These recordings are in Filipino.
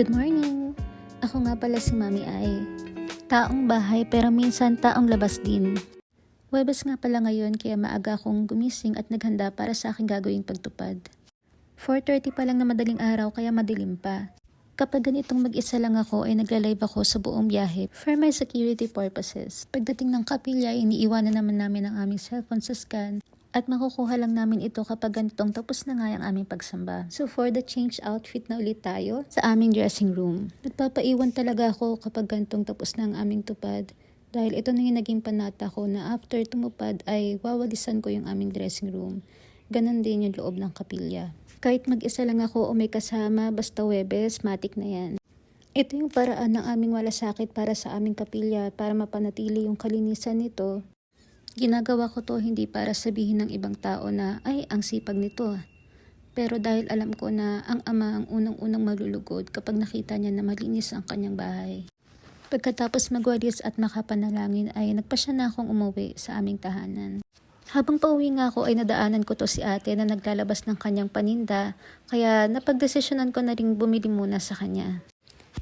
Good morning! Ako nga pala si Mami Ai. Taong bahay pero minsan taong labas din. Huwebes nga pala ngayon kaya maaga akong gumising at naghanda para sa aking gagawing pagtupad. 4:30 pa lang na madaling araw kaya madilim pa. Kapag ganitong mag-isa lang ako ay nagla-live ako sa buong biyahe for my security purposes. Pagdating ng kapilya, iniiwanan naman namin ang aming cellphone sa scan. At makukuha lang namin ito kapag ganitong tapos na nga ang aming pagsamba. So for the change outfit na ulit tayo sa aming dressing room. Nagpapaiwan talaga ako kapag ganitong tapos na ang aming tupad. Dahil ito na yung naging panata ko na after tumupad ay wawalisan ko yung aming dressing room. Ganon din yung loob ng kapilya. Kahit mag-isa lang ako o may kasama, basta Huwebes, matik na yan. Ito yung paraan ng aming malasakit para sa aming kapilya para mapanatili yung kalinisan nito. Ginagawa ko to hindi para sabihin ng ibang tao na ay ang sipag nito. Pero dahil alam ko na ang ama ang unang-unang malulugod kapag nakita niya na malinis ang kanyang bahay. Pagkatapos magwalis at makapanalangin ay nagpasya na akong umuwi sa aming tahanan. Habang pauwi nga ako ay nadaanan ko to si ate na naglalabas ng kanyang paninda kaya napagdesisyonan ko na ring bumili muna sa kanya.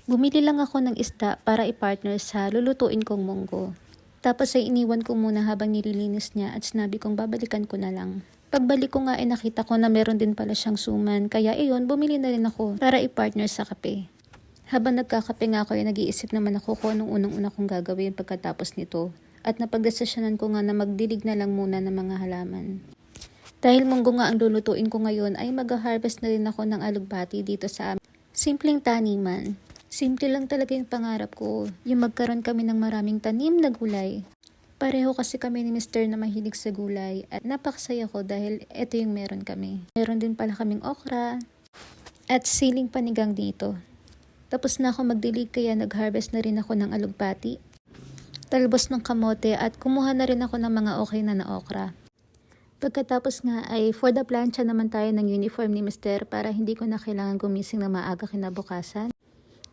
Bumili lang ako ng isda para i-partner sa lulutuin kong munggo. Tapos ay iniwan ko muna habang nililinis niya at sinabi kong babalikan ko na lang. Pagbalik ko nga ay nakita ko na meron din pala siyang suman kaya iyon bumili na rin ako para i-partner sa kape. Habang nagkakape nga ako ay nag-iisip naman ako kung anong unang-una kong gagawin pagkatapos nito at napagdesisyonan ko nga na magdilig na lang muna ng mga halaman. Dahil munggo nga ang lulutuin ko ngayon ay mag-harvest na rin ako ng alugbati dito sa simpleng taniman. Simple lang talaga yung pangarap ko, yung magkaroon kami ng maraming tanim na gulay. Pareho kasi kami ni Mr. na mahilig sa gulay at napakasaya ko dahil ito yung meron kami. Meron din pala kaming okra at siling panigang dito. Tapos na ako magdilig kaya nag-harvest na rin ako ng alugbati, talbos ng kamote at kumuha na rin ako ng mga okay na okra. Pagkatapos nga ay for the plancha naman tayo ng uniform ni Mr. para hindi ko na kailangan gumising na maaga kinabukasan.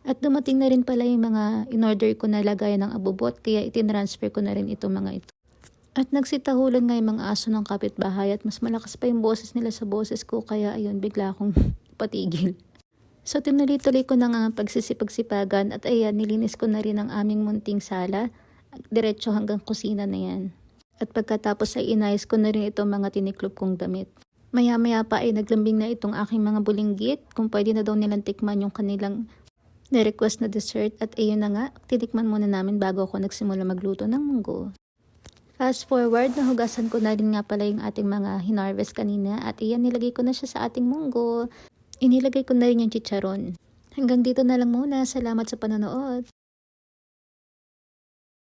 At dumating na rin pala yung mga in-order ko na lagayan ng abubot kaya itinransfer ko na rin itong mga ito. At nagsitahulan nga yung mga aso ng kapitbahay at mas malakas pa yung boses nila sa boses ko kaya ayun bigla akong patigil. So tinuloy-tuloy ko na nga pagsisipagsipagan at ayan nilinis ko na rin ang aming munting sala diretso hanggang kusina na yan. At pagkatapos ay inayos ko na rin itong mga tiniklop kong damit. Maya-maya pa ay naglambing na itong aking mga bulinggit kung pwede na daw nilang tikman yung kanilang na-request na dessert at ayun na nga, titikman muna namin bago ako nagsimula magluto ng munggo. Fast forward, nahugasan ko na rin nga pala yung ating mga hinarvest kanina at iyan nilagay ko na siya sa ating munggo. Inilagay ko na rin yung chicharon. Hanggang dito na lang muna, salamat sa panonood.